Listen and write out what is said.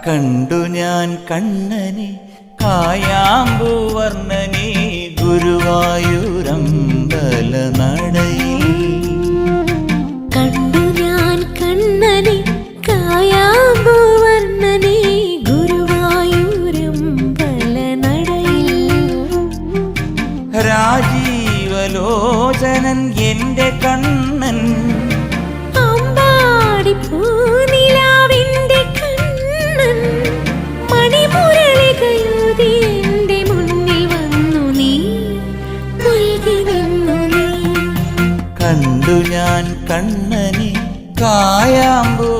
കണ്ടു ഞാൻ കണ്ണനെ കായാമ്പൂവർണ്ണനെ ഗുരുവായൂരമ്പല നടയിൽ. കണ്ടു ഞാൻ കണ്ണനെ കായാമ്പൂവർണ്ണനെ ഗുരുവായൂരമ്പല നടയിൽ. രാജീവലോചനൻ എന്റെ കണ്ണൻ അമ്പാടിപ്പൂനിലാവിന്റെ കണ്ണൻ മണിമുരളികയൂതി എന്റെ മുന്നിൽ വന്നു നീ പുൽകി നിന്നു നീ. കണ്ടു ഞാൻ കണ്ണനെ കായാമ്പൂ